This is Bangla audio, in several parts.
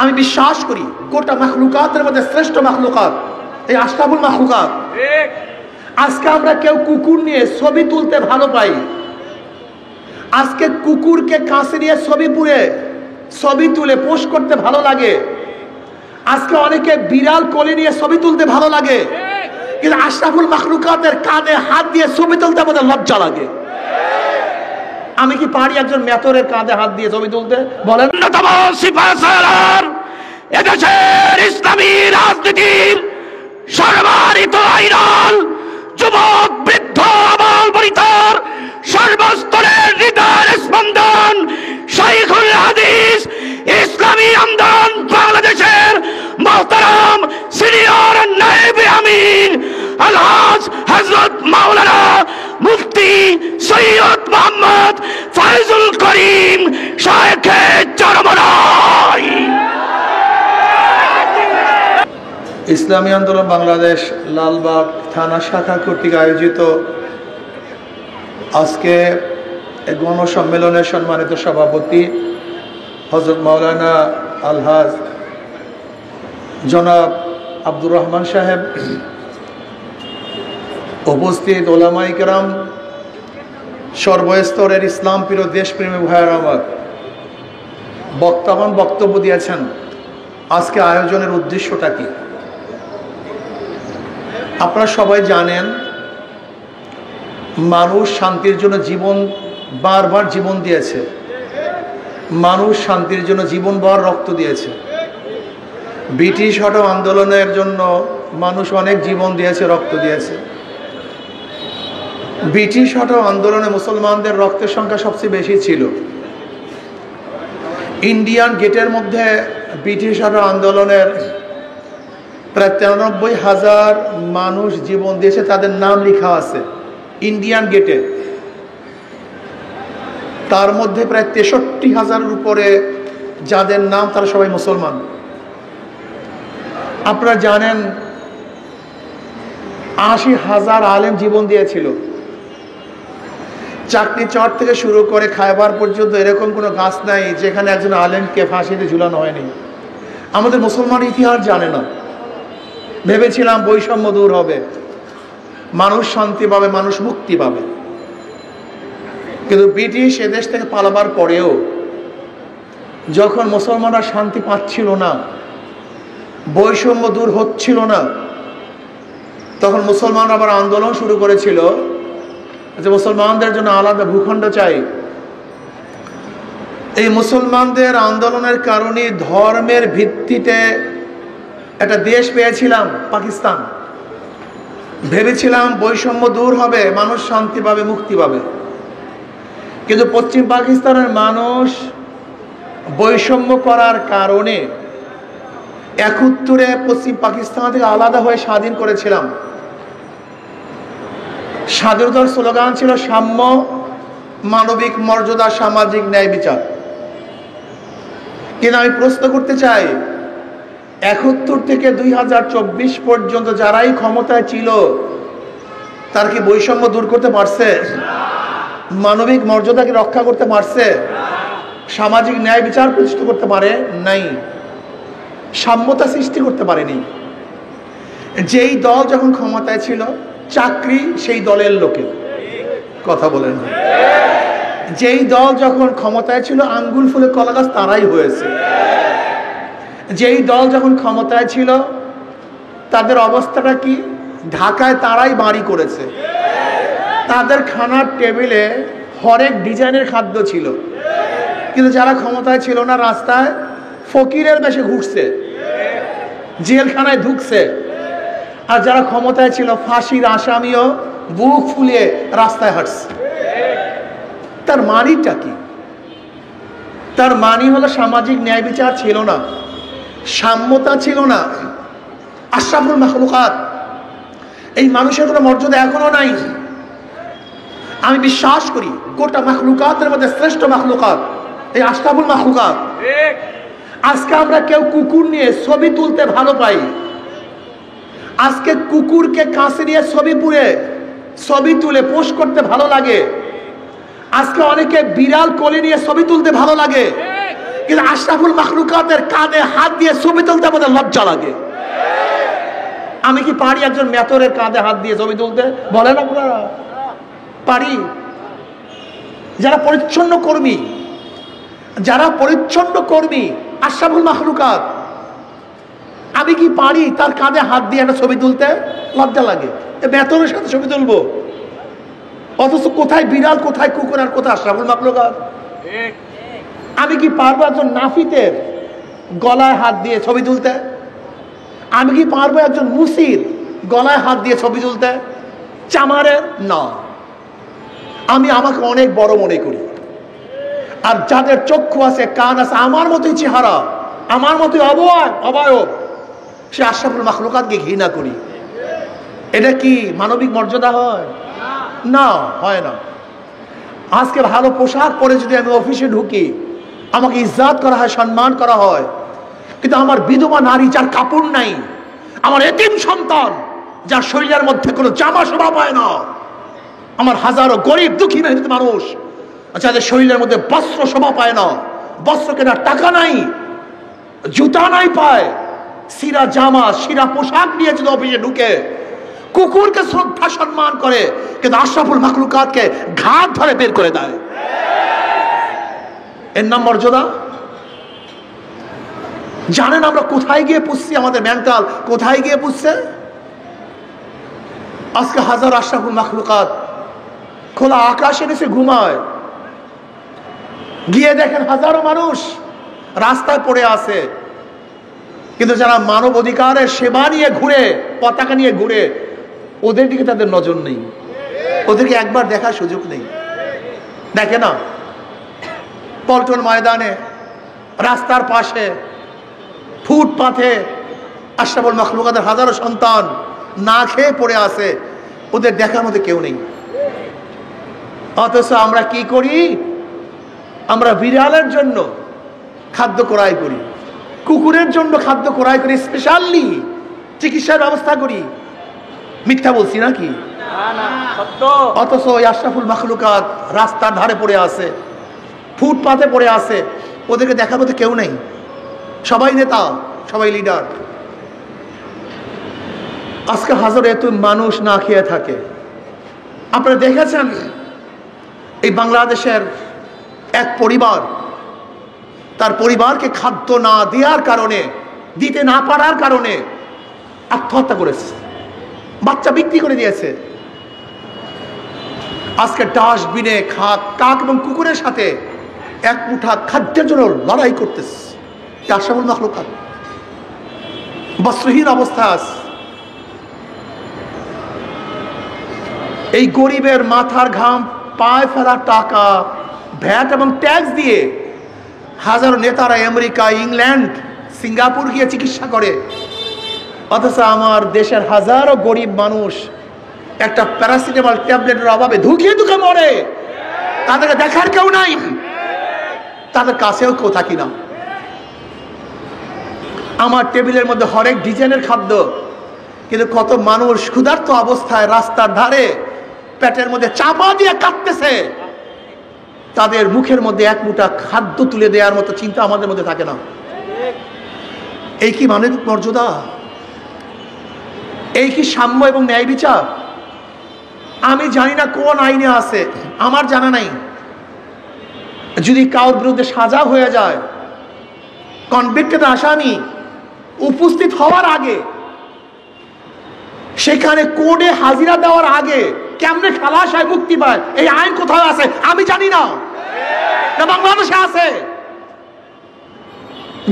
আমি বিশ্বাস করি গোটা মাখলুকাতের মধ্যে শ্রেষ্ঠ মাখলুকাত এই আশরাফুল মাখলুকাত। আজকে আমরা কেউ কুকুর নিয়ে ছবি তুলতে ভালো পাই, আজকে কুকুরকে কাছে নিয়ে ছবি তুলে পোস্ট করতে ভালো লাগে, আজকে অনেকে বিড়াল কোলে নিয়ে ছবি তুলতে ভালো লাগে, কিন্তু আশরাফুল মাখলুকাতের কাঁধে হাত দিয়ে ছবি তুলতে আমাদের লজ্জা লাগে। আমি কি পারি একজন মেথরের কাঁধে হাত দিয়ে ছবি তুলতে? বলেন। এদেশের ইসলামী রাজনীতির সর্বাধিক আইডল, যুবক বৃদ্ধ আবাল বনিতার সর্বস্তরের হৃদয়ের স্পন্দন, শাইখুল হাদিস ইসলামী আন্দোলন বাংলাদেশের মোহতারাম সিনিয়র নায়েব আমির আলহাজ হযরত মাওলানা মুফতি সৈয়দ মোহাম্মদ ফয়জুল করিম শায়েখে চরমনাই। ইসলামী আন্দোলন বাংলাদেশ লালবাগ থানা শাখা কর্তৃক আয়োজিত আজকে গণসম্মেলনের সম্মানিত সভাপতি হযরত মাওলানা আলহাজ জনাব আব্দুর রহমান সাহেব, উপস্থিত ওলামায়ে কেরাম, সর্বস্তরের ইসলাম প্রিয় দেশপ্রেমী ভাইয়েরা আমার, বক্তাগণ বক্তব্য দিয়েছেন। আজকে আয়োজনের উদ্দেশ্যটা কি আপনারা সবাই জানেন। মানুষ শান্তির জন্য বারবার জীবন দিয়েছে, মানুষ শান্তির জন্য জীবনভর রক্ত দিয়েছে। ব্রিটিশ হটাও আন্দোলনের জন্য মানুষ অনেক জীবন দিয়েছে, রক্ত দিয়েছে। ব্রিটিশ হটাও আন্দোলনে মুসলমানদের রক্তের সংখ্যা সবচেয়ে বেশি ছিল। ইন্ডিয়ান গেটের মধ্যে ব্রিটিশ হটাও আন্দোলনের প্রায় 93,000 মানুষ জীবন দিয়েছে, তাদের নাম লেখা আছে ইন্ডিয়ান গেটে। তার মধ্যে প্রায় 63,000-এর উপরে যাদের নাম তারা সবাই মুসলমান। আপনারা জানেন 80,000 আলেম জীবন দিয়েছিল। চাকরি চর থেকে শুরু করে খায়বার পর্যন্ত এরকম কোনো গাছ নাই যেখানে একজন আলেমকে ফাঁসিতে ঝুলানো হয়নি। আমাদের মুসলমান ইতিহাস জানে না। ভেবেছিলাম বৈষম্য দূর হবে, মানুষ শান্তি পাবে, মানুষ মুক্তি পাবে। কিন্তু ব্রিটিশ এদেশ থেকে পালাবার পরেও যখন মুসলমানরা শান্তি পাচ্ছিল না, বৈষম্য দূর হচ্ছিল না, তখন মুসলমানরা আবার আন্দোলন শুরু করেছিল যে মুসলমানদের জন্য আলাদা ভূখণ্ড চাই। এই মুসলমানদের আন্দোলনের কারণে ধর্মের ভিত্তিতে একটা দেশ পেয়েছিলাম পাকিস্তান। ভেবেছিলাম বৈষম্য দূর হবে, মানুষ শান্তি পাবে, মুক্তি পাবে। কিন্তু পশ্চিম পাকিস্তানের মানুষ বৈষম্য করার কারণে 71-এ পশ্চিম পাকিস্তান থেকে আলাদা হয়ে স্বাধীন করেছিলাম। স্বাধীনতার স্লোগান ছিল সাম্য, মানবিক মর্যাদা, সামাজিক ন্যায় বিচার। কিন্তু আমি প্রশ্ন করতে চাই, 71 থেকে 2024 পর্যন্ত যারাই ক্ষমতায় ছিল তার কি বৈষম্য দূর করতে পারছে? মানবিক মর্যাদাকে রক্ষা করতে পারছে? সামাজিক ন্যায় বিচার প্রতিষ্ঠা করতে পারে নাই, সাম্যতা সৃষ্টি করতে পারেনি। যেই দল যখন ক্ষমতায় ছিল চাকরি সেই দলের লোকের, কথা বলেন। যেই দল যখন ক্ষমতায় ছিল আঙ্গুল ফুলে কলা গাছ তারাই হয়েছে। যেই দল যখন ক্ষমতায় ছিল তাদের অবস্থাটা কি? ঢাকায় তারাই বাড়ি করেছে, তাদের খানার টেবিলে হরেক ডিজাইনের খাদ্য ছিল। কিন্তু যারা ক্ষমতায় ছিল না রাস্তায় ফকিরের বেশে ঘুরছে, জেলখানায় ঢুকছে। আর যারা ক্ষমতায় ছিল ফাঁসির আসামিও বুক ফুলিয়ে রাস্তায় হাঁটছে। তার মানিটা কি? তার মানি হলো সামাজিক ন্যায় বিচার ছিল না, সাম্যতা ছিল না। আশরাফুল মাখলুকাত, এই মানুষের কোনো মর্যাদা এখনো নাই। আমি বিশ্বাস করি গোটা মাখলুকাতের মধ্যে শ্রেষ্ঠ মাখলুকাত এই আশরাফুল মাখলুকাত। আজকে আমরা কেউ কুকুর নিয়ে ছবি তুলতে ভালো পাই, আজকে কুকুরকে কাছে নিয়ে ছবি তুলে পোস্ট করতে ভালো লাগে, আজকে অনেকে বিড়াল কোলে নিয়ে ছবি তুলতে ভালো লাগে, কিন্তু আশরাফুল মাখলুকাতের কাঁধে হাত দিয়ে ছবি তুলতে আমাদের লজ্জা লাগে। আমি কি পারি একজন মেথরের কাঁধে হাত দিয়ে ছবি তুলতে? বলেন আপনারা পারি? যারা পরিচ্ছন্ন কর্মী, যারা পরিচ্ছন্ন কর্মী আশরাফুল মাখলুকাত, আমি কি পারি তার কাঁধে হাত দিয়ে একটা ছবি তুলতে? লজ্জা লাগে। মেথরের সাথে ছবি তুলবো, অথচ কোথায় বিড়াল, কোথায় কুকুর, আর কোথায় আশরাফুল মাখলুকাত? আমি কি পারবো একজন নাফিতের গলায় হাত দিয়ে ছবি তুলতে? আমি কি পারবো একজন মুসির গলায় হাত দিয়ে ছবি তুলতে? চামারের না। আমি আমাকে অনেক বড় মনে করি, আর যাদের চক্ষু আছে, কান আছে, আমার মতোই চেহারা, আমার মতোই অবয়ব, সে আশরাফুল মাখলুকাতকে ঘৃণা করি। এটা কি মানবিক মর্যাদা হয়? না, হয় না। আজকে ভালো পোশাক পরে যদি আমি অফিসে ঢুকি, আমাকে ইজ্জত করা হয়, সম্মান করা হয়, কিন্তু আমার বিধবা নারী যার কাপড় নাই, আমার এতিম সন্তান যার শরীরের মধ্যে কোনো জামা শোভা পায় না, আমার হাজারো গরিব দুঃখী মেহনত মানুষ যাদের শরীরের মধ্যে বস্ত্র শোভা পায় না, বস্ত্র কেনার টাকা নাই, জুতা নাই পায়, সিরা জামা সিরা পোশাক নিয়ে যদি অফিসে ঢুকে, কুকুরকে শ্রদ্ধা সম্মান করে, কিন্তু আশরাফুল মাখলুকাতকে ঘাট ধরে বের করে দেয়। এর নাম মর্যাদা? জানেন আমরা কোথায় গিয়ে পুষছি? আমাদের মেন্টাল কোথায় গিয়ে পুষছে? আজকে হাজার আশরাফুল মাখলুকাত খোলা আকাশে নিচে ঘুমায়, গিয়ে দেখেন হাজারো মানুষ রাস্তায় পড়ে আছে, কিন্তু যারা মানব অধিকারের সেবা নিয়ে ঘুরে, পতাকা নিয়ে ঘুরে, ওদের দিকে তাদের নজর নেই, ওদেরকে একবার দেখার সুযোগ নেই। দেখে না পল্টন ময়দানে, রাস্তার পাশে, ফুটপাথে আশরাফুল মাখলুকাতের হাজারো সন্তান না খেয়ে পড়ে আছে, ওদের দেখার মধ্যে কেউ নেই। অথচ আমরা কি করি? আমরা বিড়ালের জন্য খাদ্য ক্রয় করি, কুকুরের জন্য খাদ্য ক্রয় করি, স্পেশালি চিকিৎসার ব্যবস্থা করি। মিথ্যা বলছি নাকি? অথচ ওই আশরাফুল মাখলুকাত রাস্তার ধারে পড়ে আছে, ফুটপাথে পড়ে আছে, ওদেরকে দেখার মতো কেউ নেই। সবাই নেতা, সবাই লিডার। আজকে হাজার এত মানুষ না খেয়ে থাকে। আপনারা দেখেছেন এই বাংলাদেশের এক পরিবার তার পরিবারকে খাদ্য না দেওয়ার কারণে, দিতে না পারার কারণে আত্মহত্যা করেছে, বাচ্চা বিক্রি করে দিয়েছে। আজকে ডাস্টবিনে কাক এবং কুকুরের সাথে এক মুঠা খাদ্যের জন্য লড়াই করতেছে। আশরাফুল মাখলুকাত বস্ত্রহীন অবস্থা আছে। এই গরিবের মাথার ঘাম পায়ে ফেলার টাকা, ভ্যাট এবং ট্যাক্স দিয়ে হাজারো নেতারা আমেরিকা, ইংল্যান্ড, সিঙ্গাপুর গিয়ে চিকিৎসা করে, অথচ আমার দেশের হাজারো গরিব মানুষ একটা প্যারাসিটামল ট্যাবলেটের অভাবে ধুকিয়ে ধুকে মরে। তাদেরকে দেখার কেউ নাই, তাদের কাছেও কেউ থাকি না। আমার টেবিলের মধ্যে হরেক ডিজাইনের খাদ্য, কিন্তু কত মানুষ ক্ষুধার্ত অবস্থায় রাস্তার ধারে পেটের মধ্যে চাপা দিয়ে কাঁদতেছে, তাদের মুখের মধ্যে এক মুঠা খাদ্য তুলে দেওয়ার মতো চিন্তা আমাদের মধ্যে থাকে না। এই কি মানবিক মর্যাদা? এই কি সাম্য এবং ন্যায় বিচার? আমি জানি না কোন আইনে আছে, আমার জানা নাই। যদি কারোর বিরুদ্ধে সাজা হয়ে যায়, কনভিক্টেড আসামি উপস্থিত হওয়ার আগে, সেখানে কোর্টে হাজিরা দেওয়ার আগে কেমনে খালাস হয়, মুক্তি পায়, এই আইন কোথায় আছে আমি জানি না। বাংলাদেশে আছে,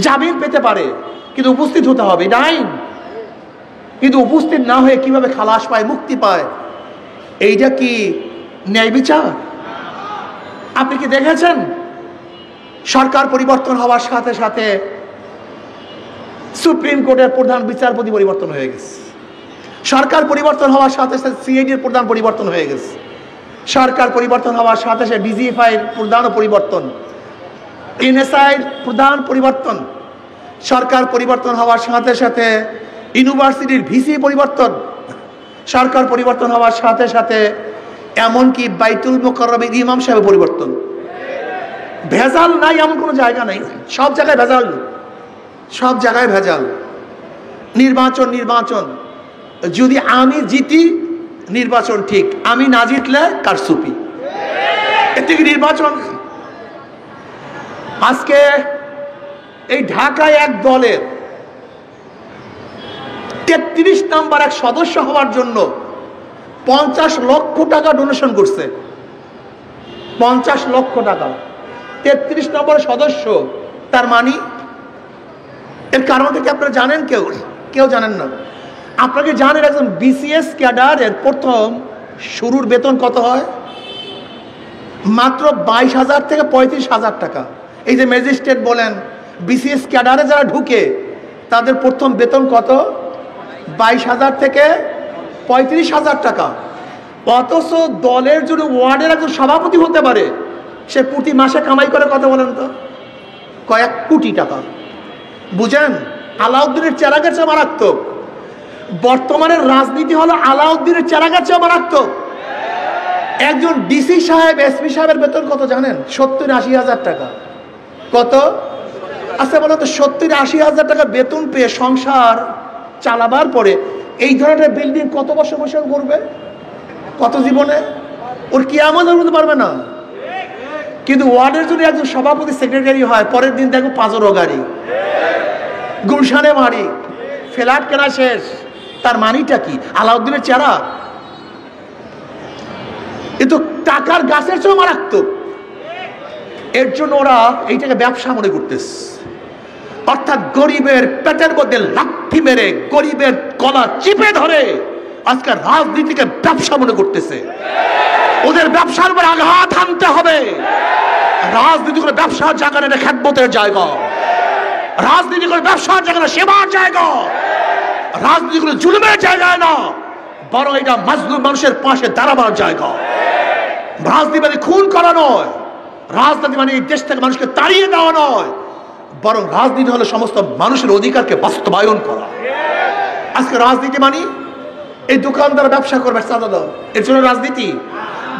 জামিন পেতে পারে, কিন্তু উপস্থিত হতে হবে, এটা আইন। কিন্তু উপস্থিত না হয়ে কিভাবে খালাস পায়, মুক্তি পায়? এইটা কি ন্যায় বিচার? আপনি কি দেখেছেন সরকার পরিবর্তন হওয়ার সাথে সাথে সুপ্রিম কোর্টের প্রধান বিচারপতি পরিবর্তন হয়ে গেছে, সরকার পরিবর্তন হওয়ার সাথে সাথে সিআইডির প্রধান পরিবর্তন হয়ে গেছে, সরকার পরিবর্তন হওয়ার সাথে সাথে ডিজিএফআই এর প্রধান পরিবর্তন, এনএসআই এর প্রধান পরিবর্তন, সরকার পরিবর্তন হওয়ার সাথে সাথে ইউনিভার্সিটির ভিসি পরিবর্তন, সরকার পরিবর্তন হওয়ার সাথে সাথে এমনকি বাইতুল মুকাররমের ইমাম সাহেব পরিবর্তন। ভেজাল নাই এমন কোনো জায়গা নাই, সব জায়গায় ভেজাল, সব জায়গায় ভেজাল। নির্বাচন নির্বাচন, যদি আমি জিতি নির্বাচন ঠিক, আমি না জিতলে কারচুপি, এর থেকে নির্বাচন। আজকে এই ঢাকায় এক দলের 33 নম্বর এক সদস্য হওয়ার জন্য 50 লক্ষ টাকা ডোনেশন করছে, 50 লক্ষ টাকা। 33 নম্বর সদস্য, তার মানে এর কারণটা কি আপনারা জানেন? কেউ কেউ জানেন না। আপনাকে জানেন একজন বিসিএস ক্যাডারের প্রথম শুরুর বেতন কত হয়? মাত্র 22,000 থেকে 35,000 টাকা। এই যে ম্যাজিস্ট্রেট বলেন, বিসিএস ক্যাডারে যারা ঢুকে তাদের প্রথম বেতন কত? 22,000 থেকে 35,000 টাকা। অথচ দলের যদি ওয়ার্ডের একজন সভাপতি হতে পারে, সে প্রতি মাসে কামাই করে কত বলেন তো? কয়েক কোটি টাকা। বুঝেন, আলাউদ্দিনের চেরাগের চেয়ে মারাত্মক। বর্তমানের রাজনীতি হলো আলাউদ্দিনের চেরাগের চেয়ে মারাত্মক। একজন ডিসি সাহেব, এসপি সাহেবের বেতন কত জানেন? 70-80 টাকা। কত? আচ্ছা বলো তো, 70-80 টাকা বেতন পেয়ে সংসার চালাবার পরে এই ধরনের বিল্ডিং কত বছর বসে করবে? কত জীবনে? ওর কিয়ামত করতে পারবে না। কিন্তু ওয়ার্ডের যদি একজন সভাপতি সেক্রেটারি হয়, পরের দিন দেখো 5 গাড়ি, গুলশানে বাড়ি, ফ্ল্যাট কেনা শেষ। তার মানিটা কি? আলাউদ্দিনের চেরা। কিন্তু টাকার গাছের চেয়েও মারাত্মক। এর জন্য ওরা এইটাকে ব্যবসা মনে করতেছে। অর্থাৎ গরিবের পেটের মধ্যে লাথি মেরে গরিবের গলা চিপে ধরে আজকে রাজনীতিকে ব্যবসা মনে করতেছে। ওদের ব্যবসার উপর আঘাত হানতে হবে। রাজনীতি করে ব্যবসার জায়গা না, খেদমতের জায়গা। রাজনীতি করে ব্যবসার জায়গা না, সেবার জায়গা। রাজনীতি করে জুলুমের জায়গায় না, বরং এটা মাজলুম মানুষের পাশে দাঁড়াবার জায়গা। রাজনীতি মানে খুন করা নয়, রাজনীতি মানে এই দেশ থেকে মানুষকে তাড়িয়ে দেওয়া নয়, বরং রাজনীতি হলো সমস্ত মানুষের অধিকারকে বাস্তবায়ন করা। আজকে রাজনীতি মানে এই দোকানদার ব্যবসা করবে, চাঁদা দাও, এর জন্য রাজনীতি।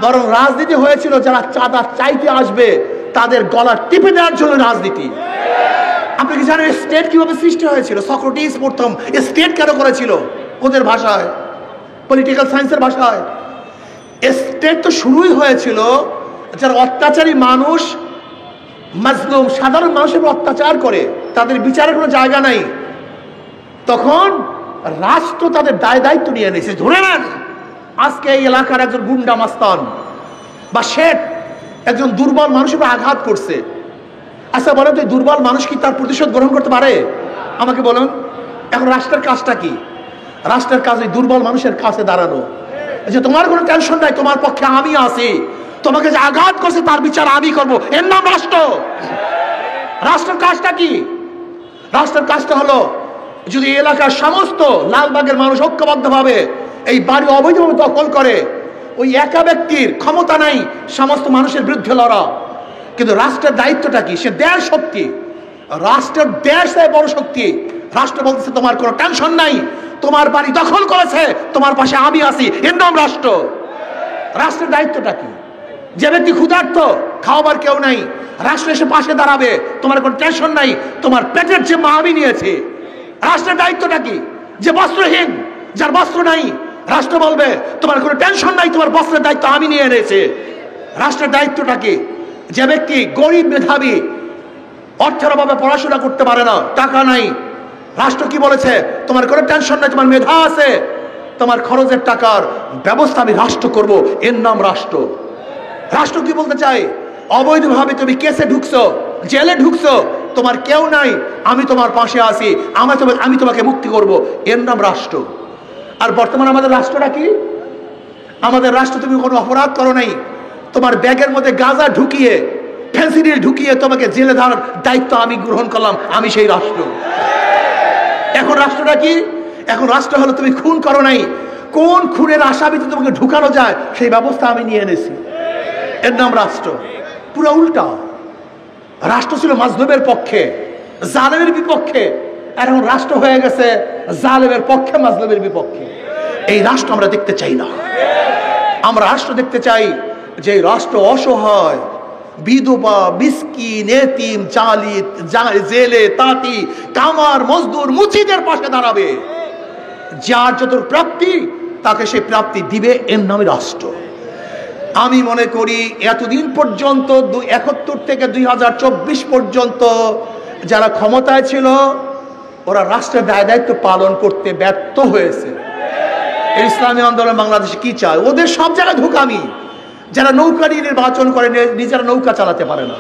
বরং রাজনীতি হয়েছিল যারা চাঁদা চাইতে আসবে তাদের গলা টিপে দেওয়ার জন্য রাজনীতি। আপনি কি জানেন স্টেট কিভাবে সৃষ্টি হয়েছিল? সক্রেটিস প্রথম স্টেট কেন করেছিল? ওদের ভাষায়, পলিটিক্যাল সায়েন্সের ভাষায়। স্টেট তো শুরুই হয়েছিল যারা অত্যাচারী মানুষ, মাজলুম সাধারণ মানুষের অত্যাচার করে, তাদের বিচারের কোনো জায়গা নাই, তখন রাষ্ট্র তাদের দায় দায়িত্ব নিয়ে নিয়েছে। ধরে নেন আজকে এই এলাকার একজন গুন্ডা মাস্তান বা শেঠ একজন দুর্বল মানুষের উপর আঘাত করছে। আচ্ছা বলেন তো, দুর্বল মানুষ কি তার প্রতিশোধ গ্রহণ করতে পারে? আমাকে বলুন। এখন রাষ্ট্রের কাজটা কি? রাষ্ট্রের কাজ ওই দুর্বল মানুষের কাছে দাঁড়ানো, যে তোমার কোনো টেনশন নাই, তোমার পক্ষে আমি আছি, তোমাকে যে আঘাত করছে তার বিচার আমি করবো, এর নাম রাষ্ট্র। রাষ্ট্রের কাজটা কি? রাষ্ট্রের কাজটা হলো, যদি এলাকার সমস্ত লালবাগের মানুষ ঐক্যবদ্ধভাবে এই বাড়ি অবৈধভাবে দখল করে, ওই একা ব্যক্তির ক্ষমতা নাই সমস্ত মানুষের বিরুদ্ধে লড়া। কিন্তু রাষ্ট্রের দায়িত্বটা কি? সে দেশ শক্তি, রাষ্ট্রের দেশ বড় শক্তি। রাষ্ট্র বলতেছে তোমার কোনো টেনশন নাই, তোমার বাড়ি দখল করেছে, তোমার পাশে আমি আছি, এর নাম রাষ্ট্র। রাষ্ট্রের দায়িত্বটা কি? যে ব্যক্তি ক্ষুধার্ত, খাওয়াবার কেউ নাই, রাষ্ট্র এসে পাশে দাঁড়াবে, তোমার কোনো টেনশন নাই, তোমার পেটের যে মা আমি নিয়েছি। রাষ্ট্রের দায়িত্বটা কি? যে বস্ত্রহীন, যার বস্ত্র নাই, রাষ্ট্র বলবে তোমার কোনো টেনশন নাই, তোমার বস্ত্রের দায়িত্ব আমি নিয়ে এনেছি। রাষ্ট্রের দায়িত্বটা কি? যে ব্যক্তি গরিব মেধাবী, অর্থের অভাবে পড়াশোনা করতে পারে না, টাকা নাই, রাষ্ট্র কি বলেছে? তোমার কোনো টেনশন নাই, তোমার মেধা আছে, তোমার খরচের টাকার ব্যবস্থা আমি রাষ্ট্র করব, এর নাম রাষ্ট্র। রাষ্ট্র কি বলতে চাই? অবৈধভাবে তুমি কেসে ঢুকছো, জেলে ঢুকছো, তোমার কেউ নাই, আমি তোমার পাশে আছি, আমি তোমাকে মুক্তি করব, এর নাম রাষ্ট্র। আর বর্তমানে আমাদের রাষ্ট্রটা কি? আমাদের রাষ্ট্র, তুমি কোনো অপরাধ করো নাই, তোমার ব্যাগের মধ্যে গাঁজা ঢুকিয়ে, ফেন্সিডিল ঢুকিয়ে তোমাকে জেলে দেওয়ার দায়িত্ব আমি গ্রহণ করলাম, আমি সেই রাষ্ট্র। এখন রাষ্ট্রটা কি? এখন রাষ্ট্র হলো তুমি খুন করো নাই, কোন খুনের আসামিতে তোমাকে ঢুকানো যায় সেই ব্যবস্থা আমি নিয়ে এনেছি, এর নাম রাষ্ট্র। পুরো উল্টা। রাষ্ট্র ছিল মাজলুমের পক্ষে, জালেমের বিপক্ষে, আর এখন রাষ্ট্র হয়ে গেছে জালেমের পক্ষে, মাজলুমের বিপক্ষে। এই রাষ্ট্র আমরা দেখতে চাই না। আমরা রাষ্ট্র দেখতে চাই যে রাষ্ট্র অসহায়, বিধবা, মিসকিন, এতিম, জালিত, জেলে, তাঁতি, কামার, মজদুর, মুচিদের পাশে দাঁড়াবে। যার যত প্রাপ্তি তাকে সে প্রাপ্তি দিবে, এর নামে রাষ্ট্র। আমি মনে করি এতদিন পর্যন্ত 71 থেকে 2024 পর্যন্ত যারা ক্ষমতায় ছিল ওরা রাষ্ট্রের দায় দায়িত্ব পালন করতে ব্যর্থ হয়েছে। ইসলামী আন্দোলন বাংলাদেশে কি চায়? ওদের সব জায়গায় ধোঁকামি। যারা নৌকা নিয়ে নির্বাচন করে নিজেরা নৌকা চালাতে পারে না,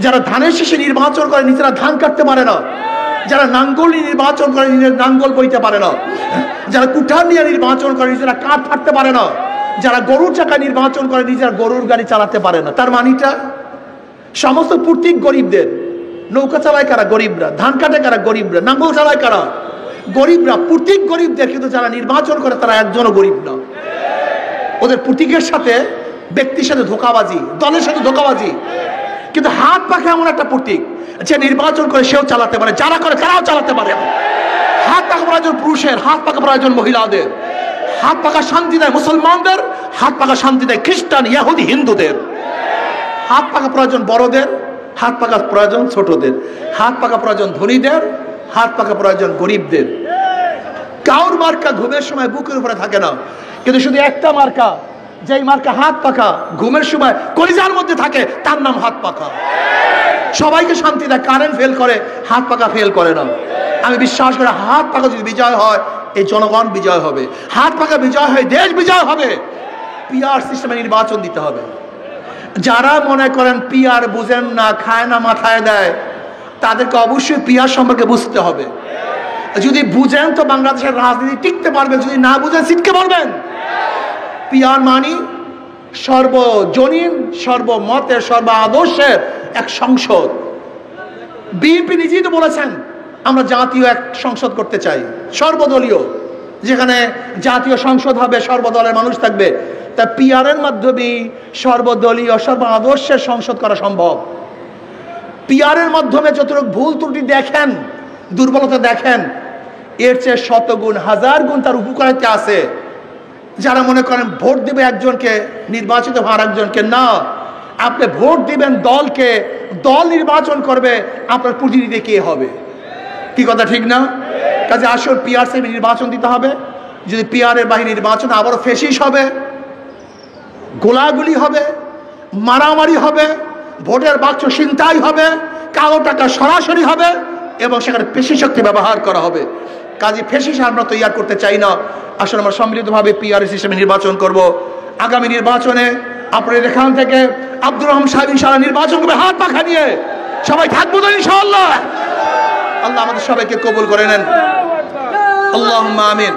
যারা ধানের শীষে নির্বাচন করে নিজেরা ধান কাটতে পারে না, যারা নাঙ্গল নিয়ে নির্বাচন করে নিজের নাঙ্গল বইতে পারে না, যারা কুঠার নিয়ে নির্বাচন করে নিজেরা কাঠ ফাটতে পারে না, যারা গরুর চাকা নির্বাচন করে নিজেরা গরুর গাড়ি চালাতে পারে না। তার মানিটা সমস্ত প্রতীক গরিবদের। নৌকা চালায় কারা? গরিবরা। ধান কাটে কারা? গরিবরা। নাঙ্গল চালায় কারা? গরিবরা। প্রতীক গরিবদের, কিন্তু যারা নির্বাচন করে তারা একজনও গরিব না। ওদের প্রতীকের সাথে, ব্যক্তির সাথে ধোঁকাবাজি, দলের সাথে ধোঁকাবাজি। কিন্তু হাত পাখা এমন একটা প্রতীক যে নির্বাচন করে সেও চালাতে পারে, যারা করে তারাও চালাতে পারে। হাত পাখা প্রয়োজন পুরুষের, হাত পাখা প্রয়োজন মহিলাদের, হাত পাখা শান্তি দেয় মুসলমানদের, হাত পাখা শান্তি দেয় খ্রিস্টান, ইহুদি, হিন্দুদের। হাত পাখা প্রয়োজন বড়দের, হাত পাখা প্রয়োজন ছোটদের, হাত পাখা প্রয়োজন ধনীদের, হাত পাখা প্রয়োজন গরিবদের। কাউর মার্কা ঘুমের সময় বুকের উপরে থাকে না, কিন্তু শুধু একটা মার্কা, যেই মার্কা হাত পাখা ঘুমের সময় কলিজার মধ্যে থাকে, তার নাম হাত পাখা। সবাইকে শান্তি দেয়, কারেন্ট ফেল করে, হাত পাখা ফেল করে না। আমি বিশ্বাস করি হাত পাখা যদি বিজয় হয়, এই জনগণ বিজয় হবে। হাত পাখা বিজয় হয়, দেশ বিজয় হবে। পিআর সিস্টেমে নির্বাচন দিতে হবে। যারা মনে করেন পিআর বুঝেন না, খায় না, মাথায় দেয়, তাদেরকে অবশ্যই পিআর সম্পর্কে বুঝতে হবে। যদি বুঝেন তো বাংলাদেশের রাজনীতি টিকতে পারবেন, যদি না বুঝেন ছিটকে পড়বেন। পিআর মানি সর্বজনীন, সর্বমতের, সর্ব আদর্শের এক সংসদ। বিএনপি নিজেই তো বলেছেন আমরা জাতীয় এক সংসদ করতে চাই, সর্বদলীয়, যেখানে জাতীয় সংসদ হবে, সর্বদলের মানুষ থাকবে। তা পিআর এর মাধ্যমে সর্বদলীয়, সর্ব আদর্শের সংসদ করা সম্ভব। পিআর এর মাধ্যমে যতটুকু ভুল ত্রুটি দেখেন, দুর্বলতা দেখেন, এর চেয়ে শতগুণ, হাজার গুণ তার উপকারিতা আছে। যারা মনে করেন ভোট দিবে একজনকে, নির্বাচিত হওয়ার একজনকে, না, আপনি ভোট দিবেন দলকে, দল নির্বাচন করবে, আপনার প্রতিনিধি কে হবে? কি কথা ঠিক না? কাজে আসল পিআর সে নির্বাচন দিতে হবে। যদি পিআর এর বাহিনী নির্বাচন আবারও ফেসিস হবে, গোলাগুলি হবে, মারামারি হবে, ভোটের বাক্স ছিনতাই হবে, কালো টাকা সরাসরি হবে, এবং সেখানে পেশি শক্তি ব্যবহার করা হবে। কাজে ফেসিস আমরা তৈরি করতে চাই না। আসলে আমরা সম্মিলিতভাবে পিআর সিস্টেমে নির্বাচন করব। আগামী নির্বাচনে আপনাদের এখান থেকে আব্দুর রহমান সাহেব ইনশাআল্লাহ নির্বাচন করবে হাত পাখা নিয়ে। সবাই থাকবো তো ইনশাআল্লাহ? আল্লাহ আমাদের সবাইকে কবুল করে নেন। আল্লাহুম্মা আমিন।